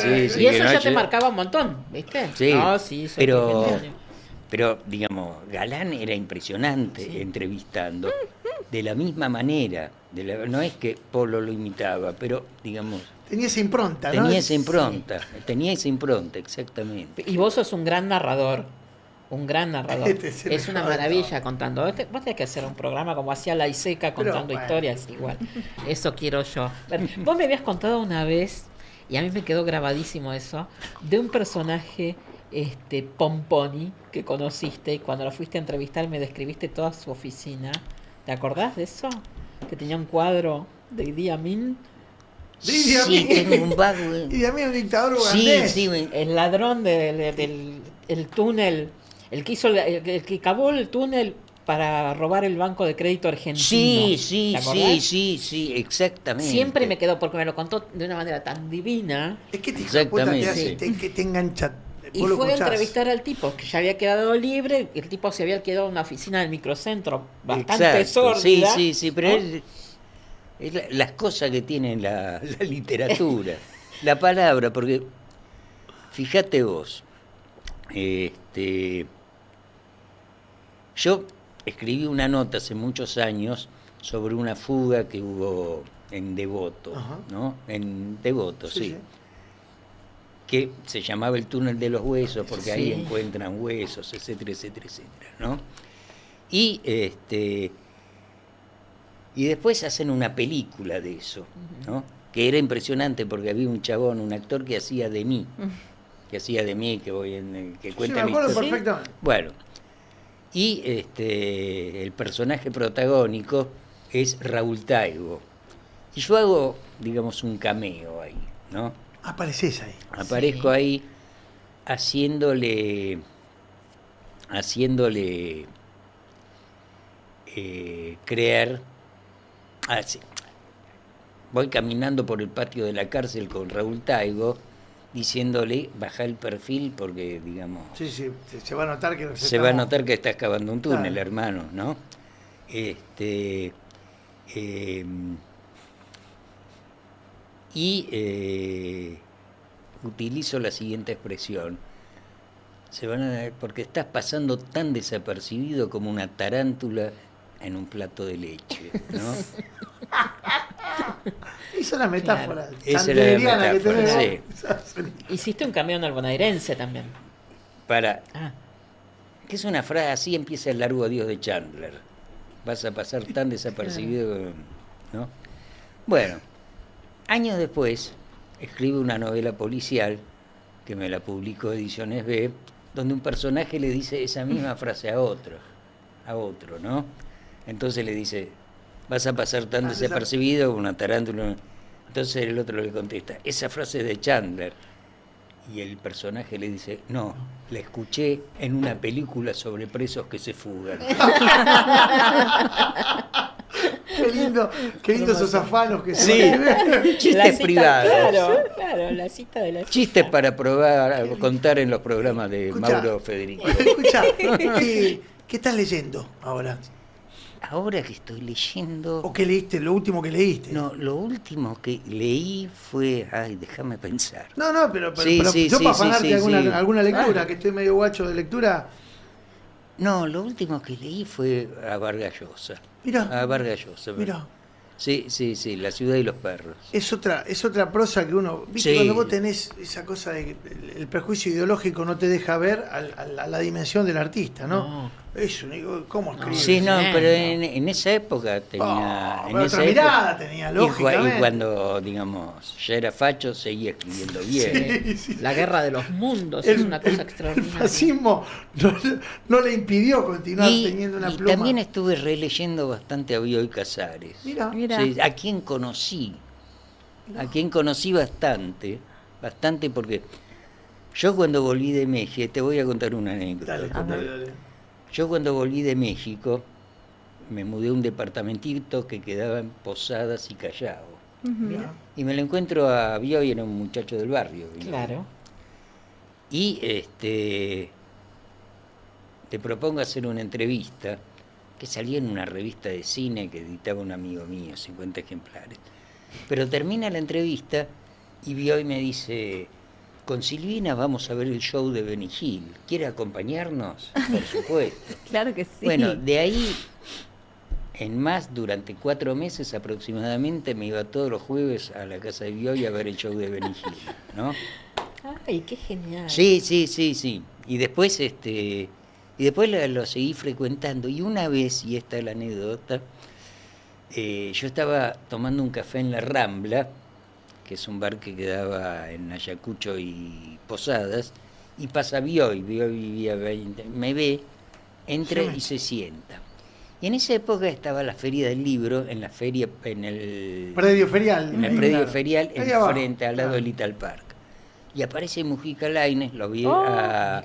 eso no ya te haya- marcaba un montón, ¿viste? Sí, No, sí, soy pero, propietario. pero, digamos, Galán era impresionante entrevistando. De la misma manera. No es que Polo lo imitaba, pero, digamos, Tenía esa impronta, ¿no? tenía esa impronta. Tenía esa impronta, exactamente. Y vos sos un gran narrador. Un gran narrador. Este es el Es una mejor de maravilla contando. Vos tenés que hacer un programa como hacía La Iseca contando bueno. historias igual. Eso quiero yo. Vos me habías contado una vez, y a mí me quedó grabadísimo eso, de un personaje Pomponi que conociste y cuando lo fuiste a entrevistar me describiste toda su oficina. ¿Te acordás de eso? Que tenía un cuadro de Idi Amin. Idi Sí, Amin. tengo un vago. Y de mí un dictador Sí, ugandés. sí, El ladrón del el túnel, el que hizo el que cavó el túnel para robar el banco de crédito argentino. sí, ¿Te acordás? sí, exactamente. Siempre me quedó porque me lo contó de una manera tan divina. Es que te hijo de puta te Exactamente. hace, que te engancha. Y Vos lo fue a escuchás. entrevistar al tipo que ya había quedado libre. El tipo se había quedado en una oficina del microcentro bastante Exacto, sórdida. sí, pero ¿no? es las cosas que tiene la literatura, la palabra, porque fíjate vos, yo escribí una nota hace muchos años sobre una fuga que hubo en Devoto, Ajá. ¿no? En Devoto, Sí, sí. sí. Que se llamaba el túnel de los huesos porque ahí Sí. encuentran huesos, etcétera, etcétera, etcétera, ¿no? Y y después hacen una película de eso, ¿no? Que era impresionante porque había un chabón, un actor que hacía de mí, que Sí, cuenta me mi acuerdo historia. perfectamente. Bueno, y el personaje protagónico es Raúl Taibo. Y yo hago, digamos, un cameo ahí, ¿no? Apareces ahí. Aparezco Sí. ahí haciéndole creer. Sí. Voy caminando por el patio de la cárcel con Raúl Taibo, diciéndole, baja el perfil porque, digamos, Sí, se va a notar que se va a notar que está excavando un túnel, Claro. hermano, ¿no? Utilizo la siguiente expresión. Porque estás pasando tan desapercibido como una tarántula en un plato de leche, ¿no? Esa es la metáfora. Esa es la sanderiana que metáfora, tenemos. Hiciste un cameo en el bonaerense también. Para Ah, que es una frase así empieza el largo adiós de Chandler. Vas a pasar tan desapercibido, ¿no? Bueno, años después escribe una novela policial que me la publicó Ediciones B, donde un personaje le dice esa misma frase a otro, ¿no? Entonces le dice, vas a pasar tan desapercibido como una tarántula. Entonces el otro le contesta, esa frase es de Chandler. Y el personaje le dice, no, la escuché en una película sobre presos que se fugan. Qué lindo esos afanos que Sí. se Chistes privados. Claro, la cita de la cita. Chistes para probar, contar en los programas de Escuchá. Mauro Federico. Escucha, ¿qué estás leyendo ahora? Ahora que estoy leyendo... ¿O qué leíste? Lo último que leíste. No, lo último que leí fue... Ay, déjame pensar. No, pero Sí, sí, yo sí, para sí, afanarte sí, alguna, sí. alguna lectura, Ah. que estoy medio guacho de lectura. No, lo último que leí fue a Vargas Llosa. Mirá. A Vargas Llosa. Mirá. Sí, La ciudad y los perros. Es otra prosa que uno. ¿Viste? Sí. Cuando vos tenés esa cosa de que el prejuicio ideológico no te deja ver a la dimensión del artista, ¿no? No. Eso, digo, ¿cómo escribe? Sí, no, tremendo. pero en esa época tenía... en pero esa otra mirada tenía, y lógicamente. cuando, digamos, ya era facho, seguía escribiendo bien. Sí, sí. La guerra de los mundos es una cosa El extraordinaria. fascismo no le impidió continuar teniendo una y pluma. también estuve releyendo bastante a Bioy Casares. Mira, Mira. Sí, a quien conocí bastante porque yo cuando volví de México, te voy a contar una anécdota. dale. Yo cuando volví de México me mudé a un departamentito que quedaba en Posadas y Callao. Y me lo encuentro a Bioy, era un muchacho del barrio. Bioy. Claro. Y te propongo hacer una entrevista que salía en una revista de cine que editaba un amigo mío, 50 ejemplares. Pero termina la entrevista y Bioy me dice, con Silvina vamos a ver el show de Benny Hill. ¿Quiere acompañarnos? Por supuesto. Claro que sí. Bueno, de ahí en más, durante 4 meses aproximadamente, me iba todos los jueves a la casa de Bioy a ver el show de Benny Hill, ¿no? Ay, qué genial. Sí. Y después, lo seguí frecuentando. Y una vez, y esta es la anécdota, yo estaba tomando un café en La Rambla, que es un bar que quedaba en Ayacucho y Posadas, y pasa Bioy vivía 20, me ve, entra y se sienta. Y en esa época estaba la Feria del Libro, en la feria, en el Predio ferial. en el predio ferial, Ahí abajo. enfrente, al lado del Little Park. Y aparece Mujica Lainez, lo vi Mirá.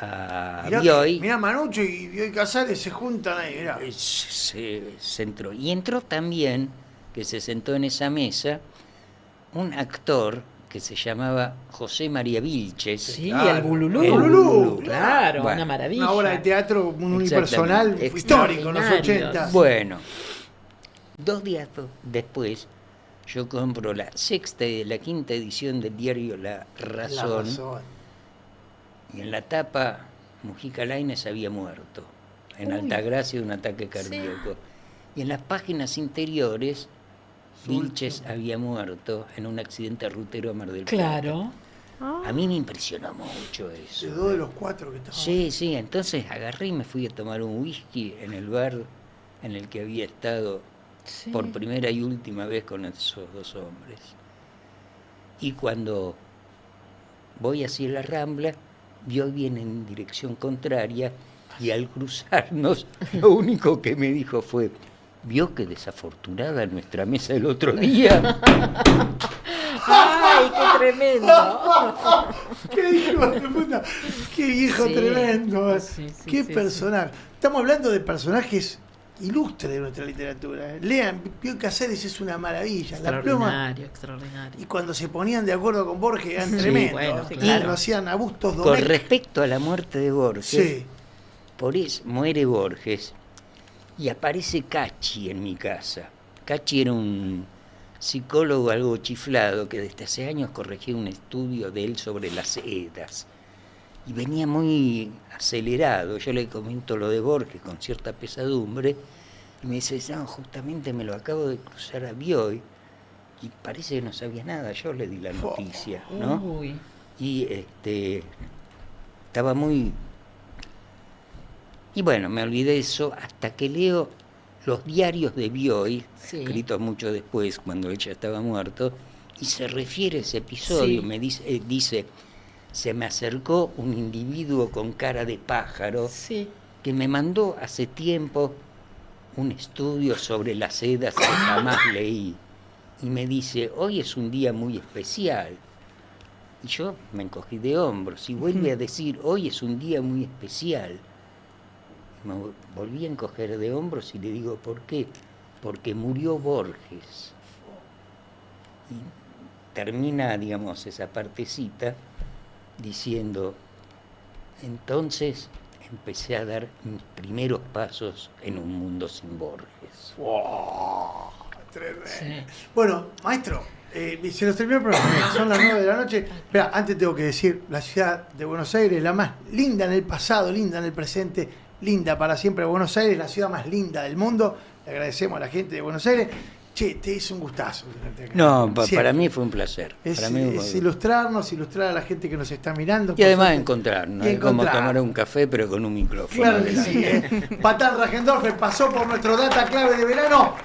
a Mirá, Bioy. mirá, Manucho y Bioy Casares se juntan ahí, mirá. Se entró. Y entró también, que se sentó en esa mesa, un actor que se llamaba José María Vilches. Sí, Claro. el Bululú. El Bululú. Claro, Bueno, una maravilla. Una obra de teatro muy unipersonal, Exactamente. histórico en los Extraordinario. 80. Bueno, 2 días después, yo compro la quinta edición del diario La Razón. Y en la tapa, Mujica Lainez había muerto, en Altagracia de un ataque cardíaco. Y en las páginas interiores, Vilches había muerto en un accidente rutero a Mar del Plata. Claro. A mí me impresionó mucho eso. De 2 de los 4 que estaban. Sí, entonces agarré y me fui a tomar un whisky en el bar en el que había estado Sí. por primera y última vez con esos 2 hombres. Y cuando voy hacia la Rambla, Bioy viene en dirección contraria y al cruzarnos, lo único que me dijo fue, ¿vio qué desafortunada nuestra mesa el otro día? ¡Ay, qué tremendo! ¡Qué hijo de puta! ¡Qué viejo Sí. tremendo! Sí, ¡Qué sí, personaje! Estamos hablando de personajes ilustres de nuestra literatura. Lean, Bioy Casares es una maravilla. La pluma. Extraordinario. Y cuando se ponían de acuerdo con Borges eran tremendos. bueno, sí, Y claro. lo hacían a Bustos Con Domecq. respecto a la muerte de Borges, Sí. por eso muere Borges y aparece Cachi en mi casa. Cachi era un psicólogo algo chiflado que desde hace años corregía un estudio de él sobre las edas. Y venía muy acelerado. Yo le comento lo de Borges con cierta pesadumbre y me dice, no, justamente me lo acabo de cruzar a Bioy y parece que no sabía nada. Yo le di la noticia, ¿no? Uy. Y estaba muy... Y bueno, me olvidé de eso hasta que leo los diarios de Bioy, Sí. escritos mucho después, cuando él ya estaba muerto, y se refiere a ese episodio, Sí. me dice, se me acercó un individuo con cara de pájaro Sí. que me mandó hace tiempo un estudio sobre las edas que jamás leí. Y me dice, hoy es un día muy especial. Y yo me encogí de hombros y vuelve a decir, hoy es un día muy especial. Me volví a encoger de hombros y le digo, ¿por qué? Porque murió Borges. Y termina, digamos, esa partecita diciendo, entonces empecé a dar mis primeros pasos en un mundo sin Borges. ¡Wow! Tremendo. Sí. Bueno, maestro, se nos terminó el programa. Son las 9 de la noche. Espera, antes tengo que decir, la ciudad de Buenos Aires, la más linda en el pasado, linda en el presente, linda para siempre. Buenos Aires, la ciudad más linda del mundo. Le agradecemos a la gente de Buenos Aires. Che, te hizo un gustazo tenerte acá. No, Siempre. para mí fue un placer. Es, Para mí es ilustrar a la gente que nos está mirando. y por además suerte. encontrarnos, Y es como encontrar. tomar un café pero con un micrófono. Claro que adelante. sí. Patán Rajendorfer pasó por nuestro data clave de verano.